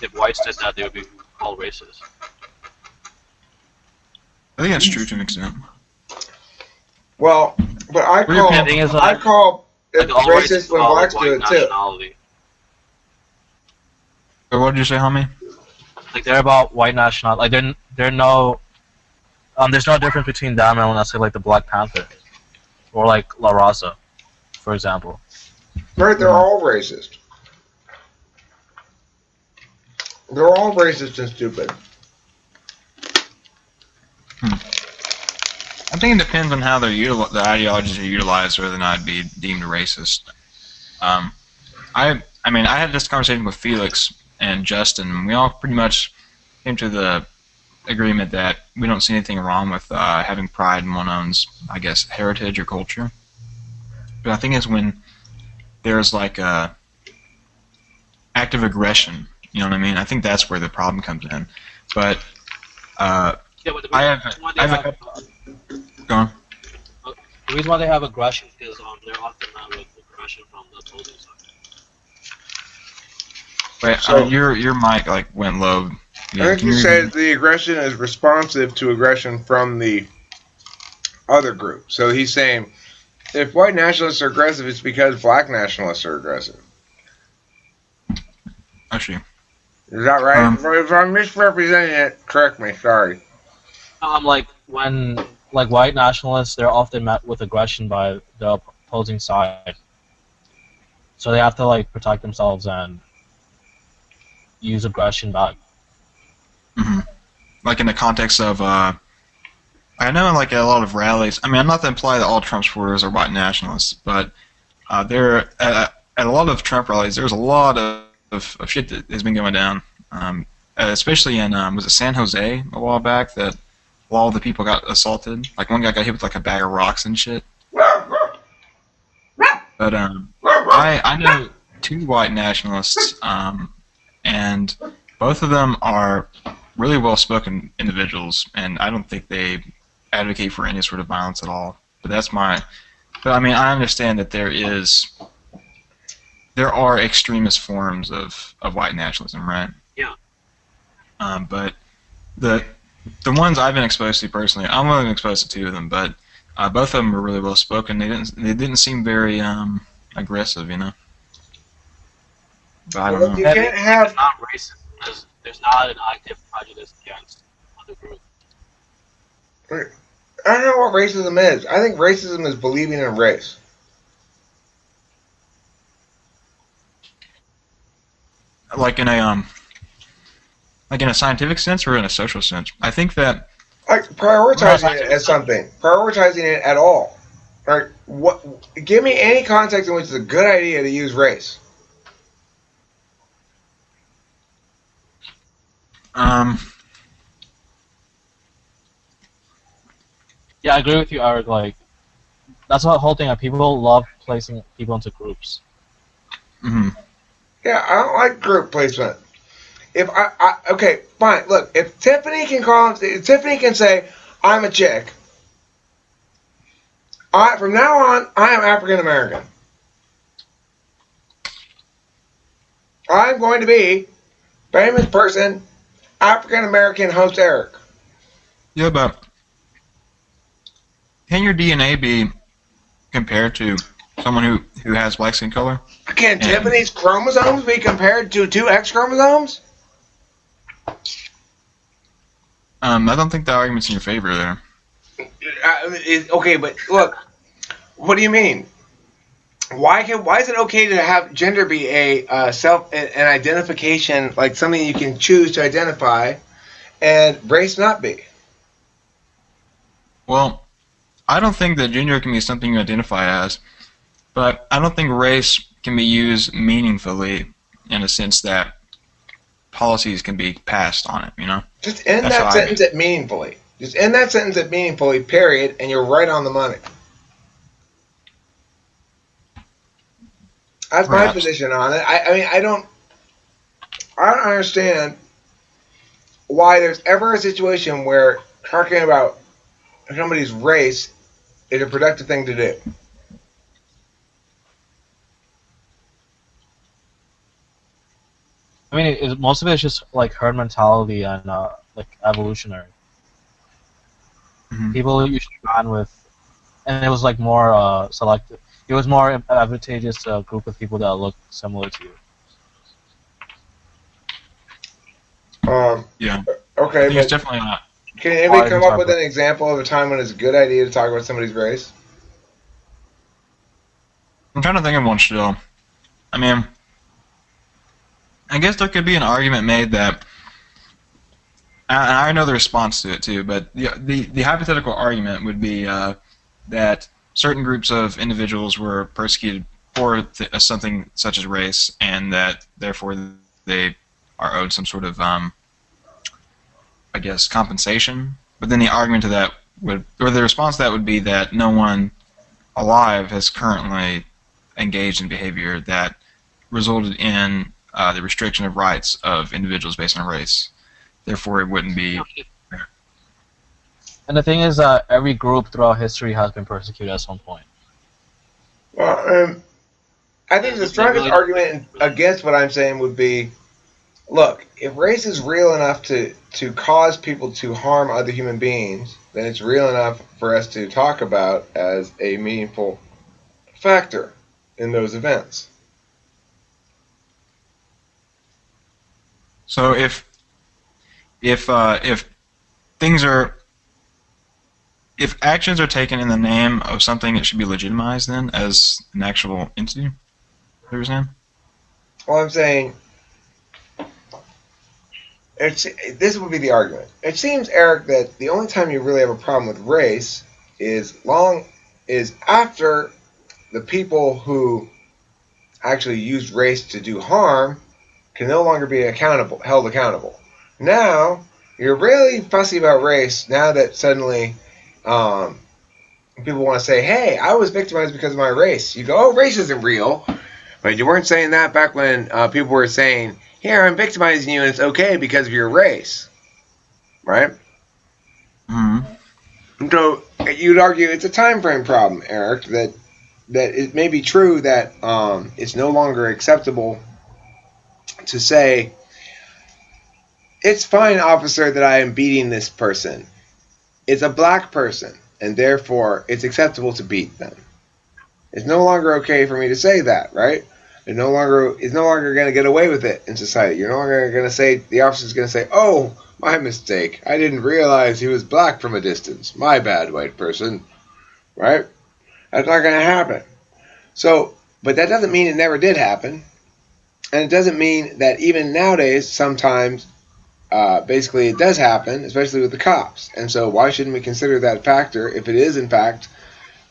if whites did that, they would be called racist. I think that's true to an extent. Well, but I Well, your call thing is, I call it all racist races when follow blacks do white it too. nationality. But what did you say, homie? Like they're about white nationality. Like they're no there's no difference between them and let's say like the Black Panther or like La Raza, for example. Right? They're all racist. They're all racist and stupid. I think it depends on how the ideologies are utilized, whether or not it'd be deemed racist. I mean, I had this conversation with Felix and Justin, and we all pretty much came to the agreement that we don't see anything wrong with having pride in one's, I guess, heritage or culture. But I think it's when there's like a active aggression. You know what I mean? I think that's where the problem comes in. But I have a couple. Go on. The reason why they have aggression is they're often met with aggression from the opposing side. Wait, So- your mic like went low. Yeah, I think can you you said the aggression is responsive to aggression from the other group. So he's saying if white nationalists are aggressive, it's because black nationalists are aggressive. Actually, Is that right? If I'm misrepresenting it, correct me. Sorry. Like when like white nationalists, they're often met with aggression by the opposing side. So they have to like protect themselves and use aggression back. like in the context of I know like at a lot of rallies. I mean, I'm not to imply that all Trump supporters are white nationalists, but there at a lot of Trump rallies, there's a lot of shit that has been going down, especially in was it San Jose a while back that all the people got assaulted. Like one guy got hit with like a bag of rocks and shit. But I know two white nationalists, and both of them are really well-spoken individuals, and I don't think they advocate for any sort of violence at all. But that's my. But I mean, I understand that there are extremist forms of white nationalism, right? Yeah. But the ones I've been exposed to personally, I'm only been exposed to two of them, but both of them were really well spoken. They didn't seem very aggressive, you know. But I don't know. You can't have. It's not racist because there's not an active prejudice against other groups. I don't know what racism is. I think racism is believing in race. Like in a scientific sense or in a social sense. I think that Like prioritizing it as something. Prioritizing it at all. Right? What? Give me any context in which it's a good idea to use race. Yeah, I agree with you, Eric. Like, that's the whole thing. People love placing people into groups. Yeah, I don't like group placement. If okay, fine. Look, if Tiffany can say, "I'm a chick." From now on, I am African American. I'm going to be famous person, African American host Eric. yeah, but can your DNA be compared to someone who has black skin color? Can Tiffany's chromosomes be compared to two X chromosomes? I don't think the argument's in your favor there. Okay, but look, what do you mean? Why is it okay to have gender be an identification, like something you can choose to identify, and race not be? Well, I don't think that gender can be something you identify as, but I don't think race can be used meaningfully in a sense that policies can be passed on it, you know? Just end that sentence at meaningfully. Just end that sentence at meaningfully, period, and you're right on the money. That's my position on it. I mean, I don't understand why there's ever a situation where talking about somebody's race is a productive thing to do. I mean, most of it is just like herd mentality and like evolutionary. Mhm. People usually ran with, and it was like more selective. It was more advantageous to a group of people that look similar to you. Um, Yeah, I okay, think it's but definitely not. can anybody Wide come up with interpret. an example of a time when it's a good idea to talk about somebody's race? I'm trying to think of one still. I mean, I guess there could be an argument made that, and I know the response to it too, but the hypothetical argument would be that certain groups of individuals were persecuted for something such as race, and that therefore they are owed some sort of, I guess, compensation. But then the argument to that would, or the response to that would be that no one alive has currently engaged in behavior that resulted in the restriction of rights of individuals based on race. Therefore, it wouldn't be. And the thing is that every group throughout history has been persecuted at some point. Well, I think the They strongest really don't. argument against what I'm saying would be, look, if race is real enough to cause people to harm other human beings, then it's real enough for us to talk about as a meaningful factor in those events. So if things are if actions are taken in the name of something, it should be legitimized then as an actual entity. Is that what you're saying? Well, I'm saying this would be the argument. It seems, Eric, that the only time you really have a problem with race is after the people who actually used race to do harm can no longer be held accountable. Now you're really fussy about race. Now that suddenly um, people want to say, "Hey, I was victimized because of my race," you go, "Oh, race isn't real." But you weren't saying that back when people were saying, "Here, I'm victimizing you, and it's okay because of your race," right? Mm-hmm. So you'd argue it's a time frame problem, Eric. That it may be true that it's no longer acceptable to say it's fine, officer, that I am beating this person. It's a black person, and therefore it's acceptable to beat them. It's no longer okay for me to say that, right? It's no longer going to get away with it in society. You're no longer going to say the officer's going to say, "Oh, my mistake. I didn't realize he was black from a distance. My bad, white person." Right? That's not going to happen. So, but that doesn't mean it never did happen, and it doesn't mean that even nowadays, sometimes, basically, it does happen, especially with the cops. And so, why shouldn't we consider that factor if it is in fact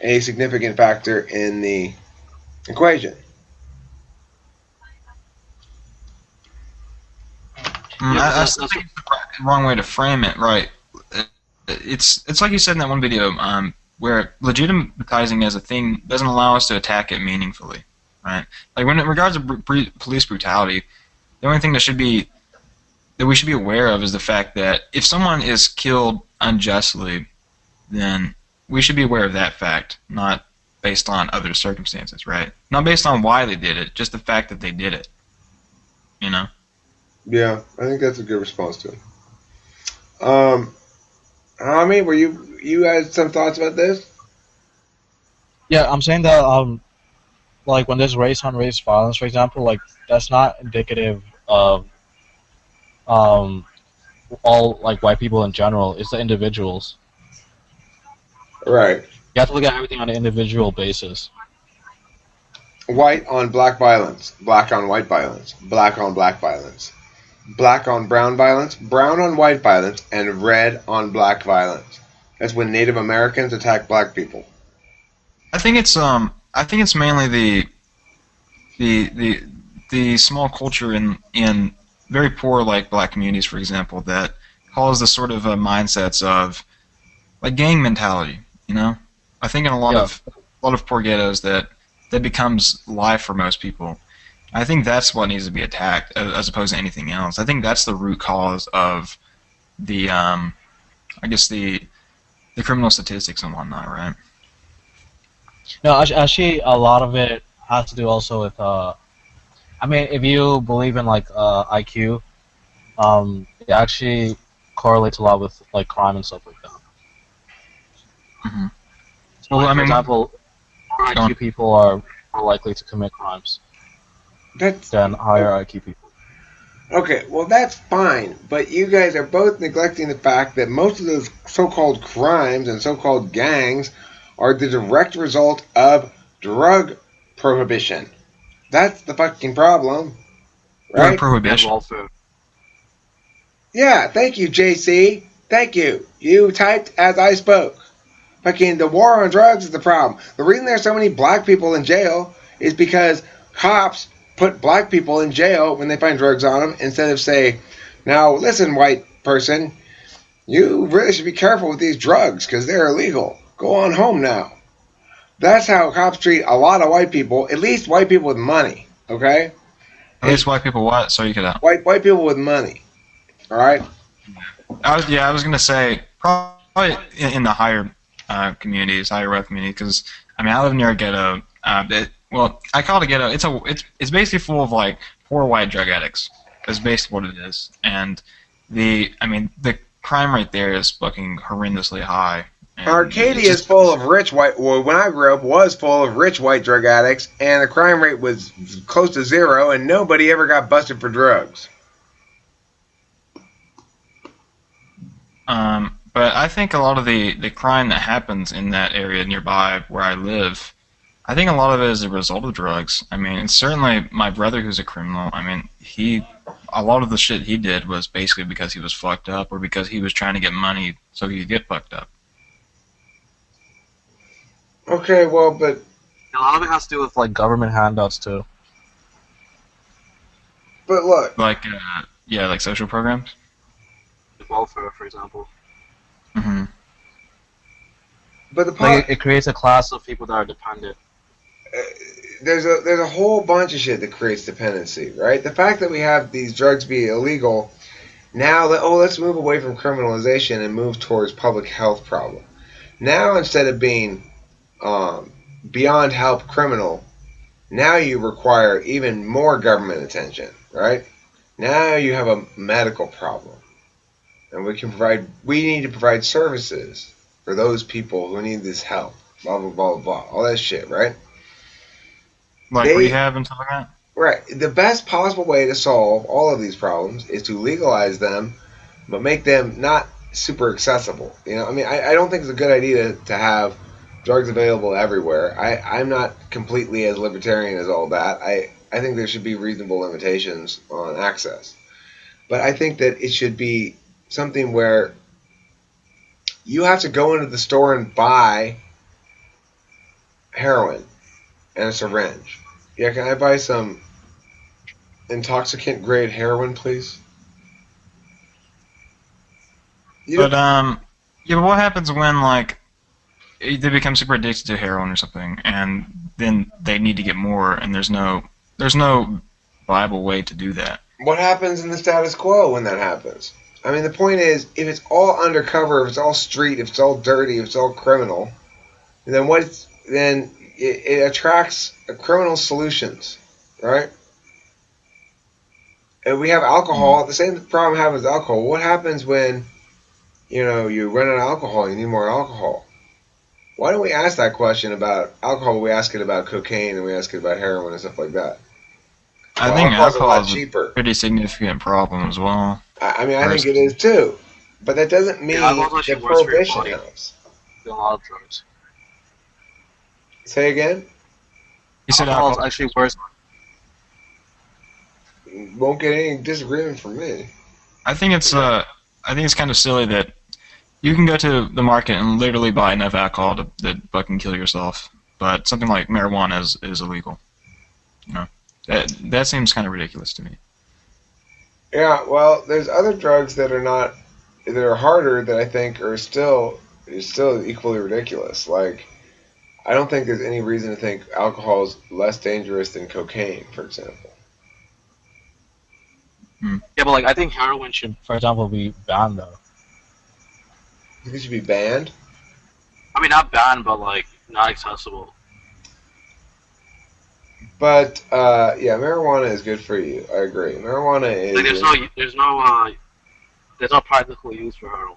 a significant factor in the equation? Yeah, but I still think it's the wrong way to frame it. Right? It's like you said in that one video, where legitimatizing as a thing doesn't allow us to attack it meaningfully. Right? Like when in regards to police brutality, the only thing that we should be aware of is the fact that if someone is killed unjustly, then we should be aware of that fact, not based on other circumstances, right? Not based on why they did it, just the fact that they did it. You know? Yeah, I think that's a good response to it. Hami, were you had some thoughts about this? Yeah, I'm saying that like when there's race on race violence, for example, like that's not indicative of um all like white people in general. It's the individuals. Right. You have to look at everything on an individual basis. White on black violence, black on white violence, black on black violence, black on brown violence, brown on white violence, and red on black violence. That's when Native Americans attack black people. I think it's mainly the the the small culture in very poor like black communities, for example, that cause the sort of mindsets of like gang mentality. You know, I think in Yeah. a lot of poor ghettos that becomes life for most people. I think that's what needs to be attacked as opposed to anything else. I think that's the root cause of the I guess the criminal statistics and whatnot, right? No, actually, a lot of it has to do also with I mean, if you believe in like IQ, it actually correlates a lot with like crime and stuff like that. Hmm. So, Well, like I for mean, example, lower go on. IQ people are more likely to commit crimes That's than higher IQ people. okay. Well, that's fine, but you guys are both neglecting the fact that most of those so-called crimes and so-called gangs are the direct result of drug prohibition. That's the fucking problem, Drug right? And prohibition. welfare. Yeah, thank you, JC. Thank you. You typed as I spoke. Fucking the war on drugs is the problem. The reason there's so many black people in jail is because cops put black people in jail when they find drugs on them instead of say, now listen, white person, you really should be careful with these drugs because they're illegal. Go on home now. That's how cops treat a lot of white people, at least white people with money, okay? At And least white people what? So you could. white people with money, all right? I was gonna say probably in the higher communities, higher wealth communities, because I mean I live near a ghetto. Well, I call it a ghetto. It's basically full of like poor white drug addicts. That's basically what it is. And the crime rate there is fucking horrendously high. And it's Arcadia is just full of rich white. Well, when I grew up, was full of rich white drug addicts, and the crime rate was close to zero, and nobody ever got busted for drugs. but I think a lot of the crime that happens in that area nearby where I live, I think a lot of it is a result of drugs. I mean, it's certainly my brother who's a criminal. I mean, a lot of the shit he did was basically because he was fucked up or because he was trying to get money so he could get fucked up. Okay, well, but A lot of it has to do with like government handouts too. look, Like, yeah, like social programs. Like welfare, for example. Hmm. but Like it creates a class of people that are dependent. there's a whole bunch of shit that creates dependency, right? The fact that we have these drugs be illegal now, let's move away from criminalization and move towards public health problem. Now, instead of being um, beyond help criminal, now you require even more government attention, right? Now you have a medical problem, and we need to provide services for those people who need this help. Blah blah blah blah, all that shit, right? Like They rehab and stuff like that. right. The best possible way to solve all of these problems is to legalize them, but make them not super accessible. You know, I mean, I don't think it's a good idea to have drugs available everywhere. I'm not completely as libertarian as all that. I think there should be reasonable limitations on access. But I think that it should be something where you have to go into the store and buy heroin and a syringe. Yeah, can I buy some intoxicant grade heroin, please? You But know, yeah, but what happens when like they become super addicted to heroin or something, and then they need to get more, and there's no viable way to do that. what happens in the status quo when that happens? I mean, the point is, if it's all undercover, if it's all street, if it's all dirty, if it's all criminal, then it attracts criminal solutions, right? And we have Mm. alcohol. The same problem happens with alcohol. What happens when you run out of alcohol? You need more alcohol. Why don't we ask that question about alcohol? We ask it about cocaine and we ask it about heroin and stuff like that. I Well, think alcohol's a alcohol lot is a cheaper. pretty significant problem as well. I mean, I think it Personally, is too, but that doesn't Yeah, mean alcohol's actually that worse for your prohibition body helps. than a lot of drugs. Say again. he said Alcohol is alcohol. actually worse. Won't get any disagreement from me. I think it's kind of silly that you can go to the market and literally buy enough alcohol to fucking kill yourself, but something like marijuana is illegal. You know, that seems kind of ridiculous to me. Yeah, well, there's other drugs that are harder that I think is still equally ridiculous. Like I don't think there's any reason to think alcohol is less dangerous than cocaine, for example. Hmm. Yeah, but like I think heroin should, for example, be banned though. You think it should be banned? I mean, not banned, but like not accessible. But yeah, marijuana is good for you. I agree. Marijuana Like is there's no practical use for heroin.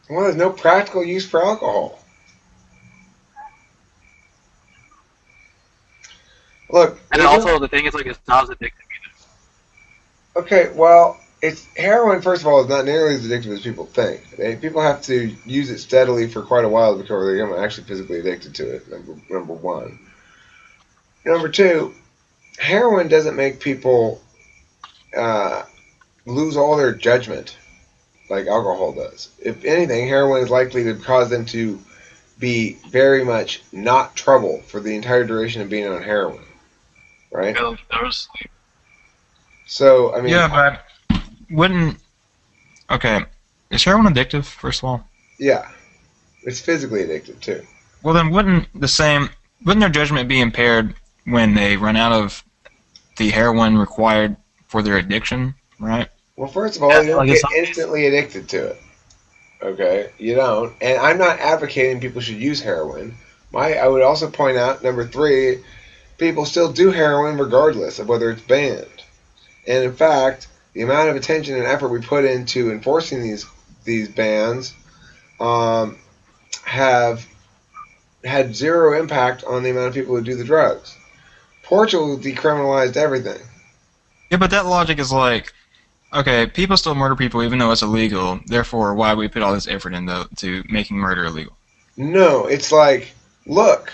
well, there's no practical use for alcohol. Look, And then there's no also the thing is like it's not as addictive. okay. Well, it's heroin. First of all, is not nearly as addictive as people think. People have to use it steadily for quite a while before they become actually physically addicted to it. Number one. Number two, heroin doesn't make people uh, lose all their judgment like alcohol does. If anything, heroin is likely to cause them to be very much not trouble for the entire duration of being on heroin, right? There's So, I mean, Yeah, but wouldn't okay? Is heroin addictive? First of all, yeah, it's physically addictive too. well then wouldn't their judgment be impaired when they run out of the heroin required for their addiction? Right. Well, first of all, yeah, you don't like in get some cases. instantly addicted to it. Okay, you don't. And I'm not advocating people should use heroin. I would also point out number three, people still do heroin regardless of whether it's banned. And in fact, the amount of attention and effort we put into enforcing these bans um, have had zero impact on the amount of people who do the drugs. Portugal decriminalized everything. Yeah, but that logic is like, okay, people still murder people even though it's illegal. Therefore, why we put all this effort into to making murder illegal? No, it's like, look,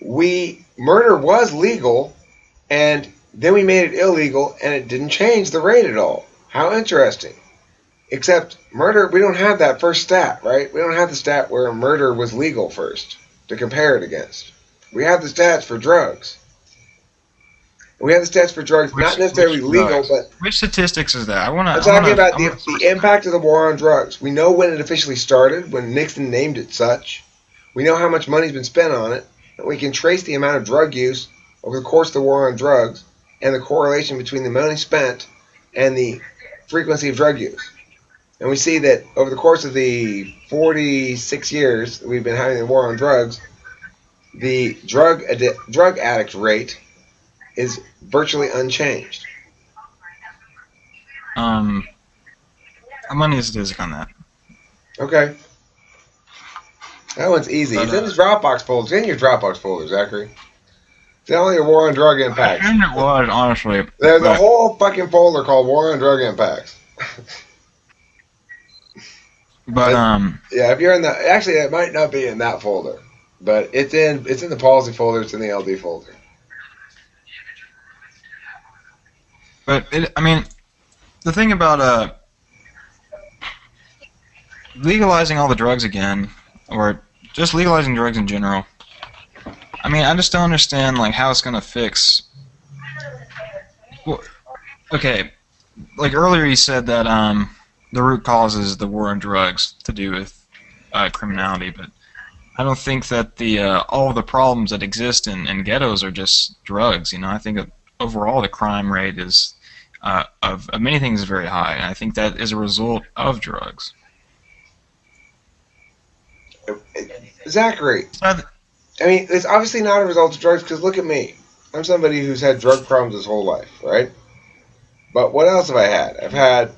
we murder was legal, and then we made it illegal, and it didn't change the rate at all. How interesting. Except murder, we don't have that first stat, right? We don't have the stat where murder was legal first to compare it against. We have the stats for drugs. We have the stats for drugs, not necessarily Which legal, drugs? but Which statistics is that? I'm talking about I wanna the source that. impact of the war on drugs. We know when it officially started, when Nixon named it such. We know how much money's been spent on it, and we can trace the amount of drug use over the course of the war on drugs and the correlation between the money spent and the frequency of drug use. And we see that over the course of the 46 years that we've been having the war on drugs, the drug addict rate is virtually unchanged. Um, I'm gonna need a statistic on that. Okay, that one's easy. But It's in the Dropbox folder. It's in your Dropbox folder, Zachary. It's only a war on drug I impacts. assumed it was honestly, There's a but whole fucking folder called War on Drug Impacts. but Yeah, if you're in the actually it might not be in that folder, but it's in the policy folder, it's in the LD folder. I mean, the thing about legalizing all the drugs again, or just legalizing drugs in general. I mean, I just don't understand like how it's gonna fix. Well, okay, like earlier you said that the root cause is the war on drugs to do with criminality, but I don't think that the all of the problems that exist in ghettos are just drugs. You know, I think that overall the crime rate is of many things is very high, and I think that is a result of drugs. Zachary, It's not- I mean, it's obviously not a result of drugs because look at me. I'm somebody who's had drug problems his whole life, right? But what else have I had? I've had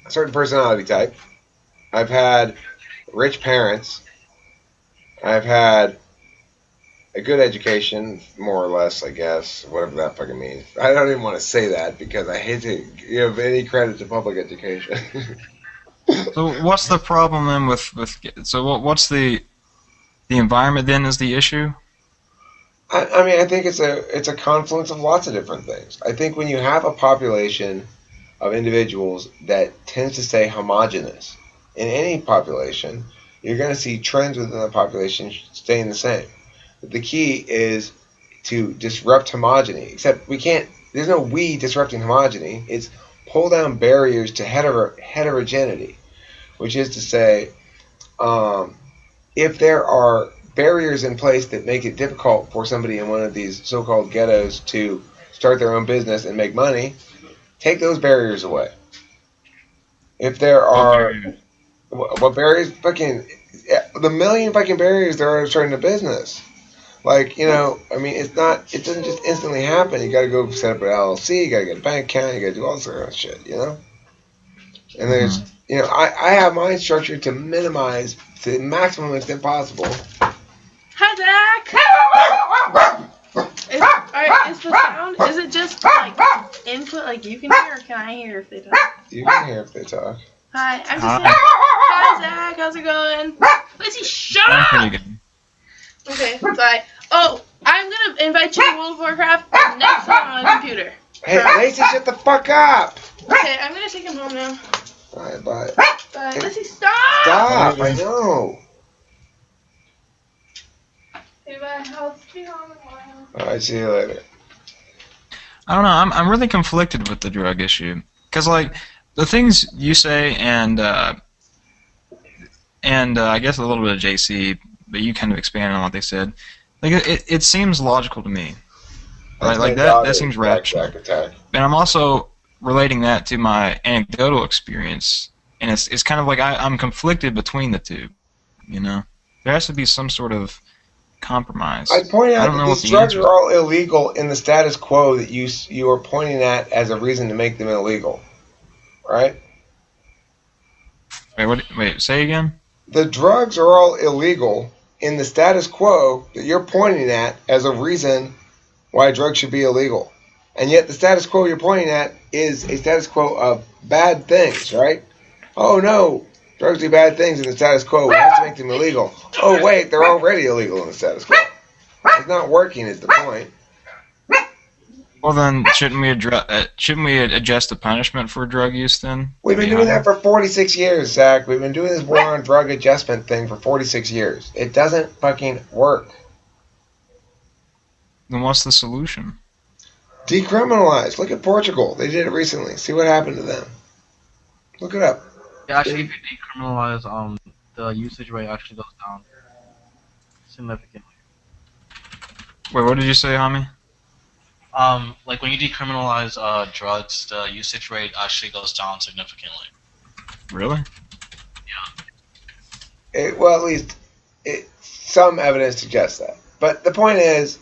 a certain personality type. I've had rich parents. I've had a good education, more or less, I guess, whatever that fucking means. I don't even want to say that because I hate to give any credit to public education. so what's the problem then what's the environment then is the issue? I mean, I think it's a confluence of lots of different things. I think when you have a population of individuals that tends to stay homogenous in any population, you're going to see trends within the population staying the same. But the key is to disrupt homogeny. Except we can't. There's no we disrupting homogeny. It's pull down barriers to heterogeneity, which is to say, um, if there are barriers in place that make it difficult for somebody in one of these so-called ghettos to start their own business and make money, take those barriers away. If there What are barriers? what barriers, fucking the million fucking barriers there are starting a business. Like, I mean, it doesn't just instantly happen. You got to go set up an LLC, you got to get a bank account, you got to do all this kind of shit. And there's, Mhm. I have mine structured to minimize to the maximum extent possible. Hi, Zach. Is the sound? Is it just like input, like you can hear, or can I hear if they talk? You can hear if they talk. Hi, I'm just Hi. saying. Hi, Zach. How's it going? Lacey, shut I'm up. pretty good. Okay, bye. Oh, I'm gonna invite you to World of Warcraft next time on my computer. Hey, Lacey, shut the fuck up! Okay, I'm gonna take him home now. Alright, bye. Bye. Lacey, stop. Stop! I know. Okay, bye. I'll be home in a while. Alright, see you later. I don't know. I'm really conflicted with the drug issue because like the things you say and I guess a little bit of JC, but you kind of expanded on what they said. Like it seems logical to me, right? Like that seems rational. Attack. And I'm also relating that to my anecdotal experience, and it's kind of like I'm conflicted between the two. There has to be some sort of compromise. I point I out don't know that what these the drugs answer are all illegal in the status quo that you are pointing at as a reason to make them illegal, right? Wait, say again? The drugs are all illegal in the status quo that you're pointing at as a reason why drugs should be illegal. And yet the status quo you're pointing at is a status quo of bad things, right? Oh no, drugs do bad things in the status quo. We have to make them illegal. Oh wait, they're already illegal in the status quo. It's not working is the point. Well, then shouldn't we adjust the punishment for drug use then? We've been doing that for 46 years, Zach. We've been doing this war on drug adjustment thing for 46 years. It doesn't fucking work. Then what's the solution? Decriminalize. Look at Portugal. They did it recently. See what happened to them. Look it up. Yeah, actually, if you decriminalize, the usage rate actually goes down significantly. Wait, what did you say, Hami? Like when you decriminalize drugs, the usage rate actually goes down significantly. Really? Well, at least some evidence suggests that. But the point is,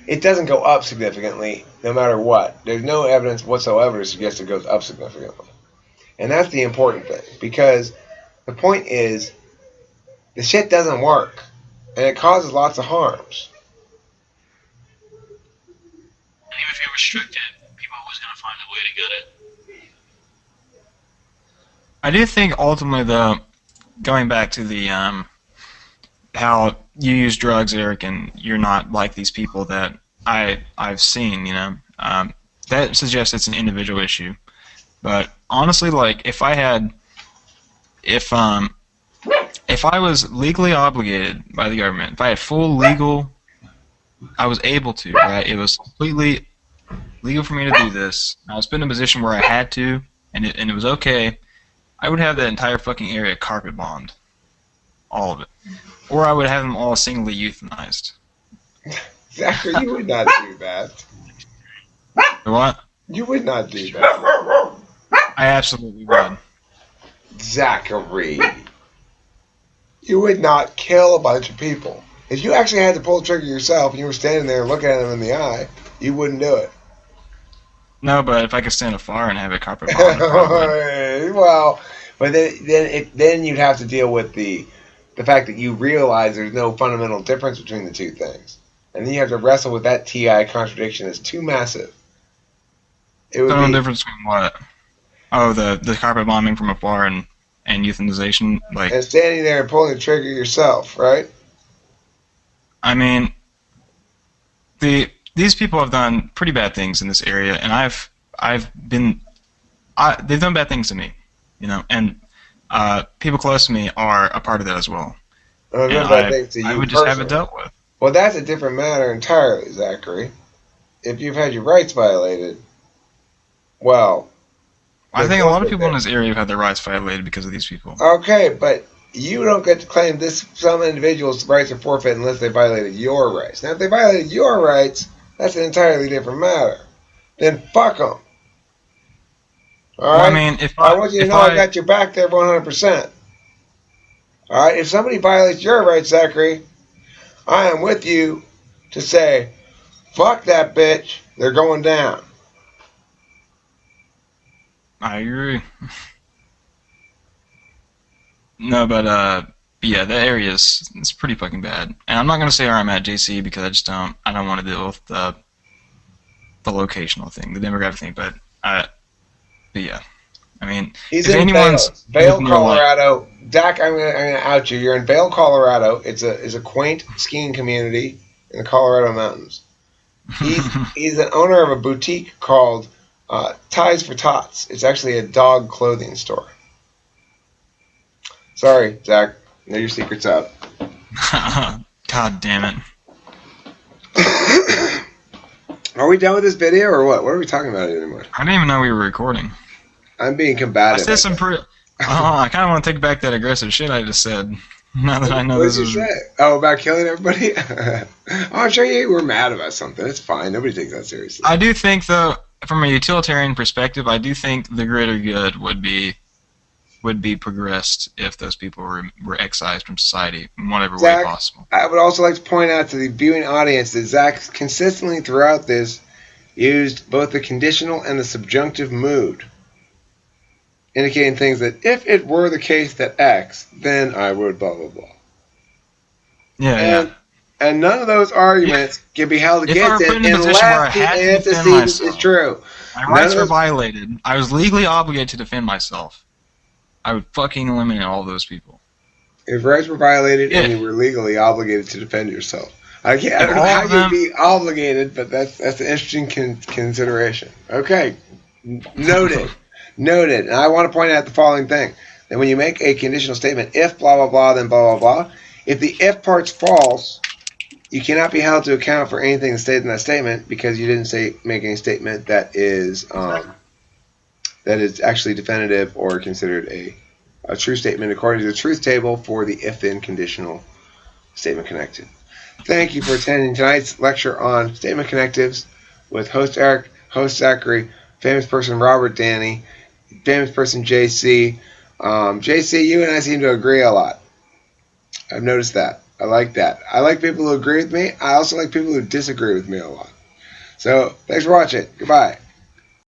it doesn't go up significantly no matter what. There's no evidence whatsoever to suggest it goes up significantly. And that's the important thing. Because the point is, the shit doesn't work. And it causes lots of harms. And even if you restrict it, people are always going to find a way to get it. I do think ultimately, though, going back to the how you use drugs, Eric, and you're not like these people that I've seen, that suggests it's an individual issue. But honestly, like if I was legally obligated by the government, if I had full legal, I was able to, right? It was completely legal for me to do this. I was put in a position where I had to, and it was okay. I would have that entire fucking area carpet bombed. All of it. Or I would have them all singly euthanized. Zachary, you would not do that. What? You would not do that. I absolutely would. Zachary. You would not kill a bunch of people. If you actually had to pull the trigger yourself and you were standing there looking at them in the eye, you wouldn't do it. No, but if I could stand a fire and have a carpet bomb, well, but then you'd have to deal with the fact that you realize there's no fundamental difference between the two things, and then you have to wrestle with that TI contradiction. It's too massive. It would no be difference between what? Oh, the carpet bombing from afar and euthanization, like. and standing there and pulling the trigger yourself, right? I mean, these people have done pretty bad things in this area, and they've done bad things to me, and people close to me are a part of that as well. And I would just have it dealt with. Well, that's a different matter entirely, Zachary. If you've had your rights violated, well, I think a lot of people in this area have had their rights violated because of these people. Okay, but you don't get to claim some individuals' rights are forfeit unless they violated your rights. Now, if they violated your rights, that's an entirely different matter. Then fuck them. All right? Well, I mean, I want you to know I got your back there 100%. All right? If somebody violates your rights, Zachary, I am with you to say, fuck that bitch, they're going down. I agree. No, but yeah, that area is pretty fucking bad. And I'm not gonna say where I'm at, JC, because I don't want to deal with the locational thing, the demographic thing. But yeah, I mean, He's if in anyone's Vail, near like, Colorado. Dak, I'm gonna out you. You're in Vail, Colorado. It's a quaint skiing community in the Colorado mountains. He's an owner of a boutique called Ties for Tots. It's actually a dog clothing store. Sorry, Zach. Know your secret's out. God damn it. Are we done with this video or what? What are we talking about anymore? I didn't even know we were recording. I'm being I combative. said some pretty. I kind of want to take back that aggressive shit I just said. Now that I know What this did is. you say? Oh, about killing everybody? Oh, I'm sure you were mad about something. It's fine. Nobody takes that seriously. I do think, though, from a utilitarian perspective, I do think the greater good would be progressed if those people were excised from society in whatever Zach, way possible. I would also like to point out to the viewing audience that Zach consistently throughout this used both the conditional and the subjunctive mood, indicating things that if it were the case that X, then I would blah blah blah. Yeah. And none of those arguments can be held If I were against put it in a position where I unless the had to defend antecedent is myself, true. my rights were violated. I was legally obligated to defend myself. I would fucking eliminate all those people. If rights were violated and Yeah. you were legally obligated to defend yourself. I don't know how you'd be obligated, but that's an interesting consideration. Okay. Noted. Noted. And I want to point out the following thing. That when you make a conditional statement, if blah, blah, blah, then blah, blah, blah, if the if part's false, you cannot be held to account for anything stated in that statement because you didn't make any statement that is actually definitive or considered a true statement according to the truth table for the if-then conditional statement connected. Thank you for attending tonight's lecture on statement connectives with host Eric, host Zachary, famous person Robert Danny, famous person JC. JC, you and I seem to agree a lot. I've noticed that. I like that. I like people who agree with me. I also like people who disagree with me a lot. So, thanks for watching. Goodbye.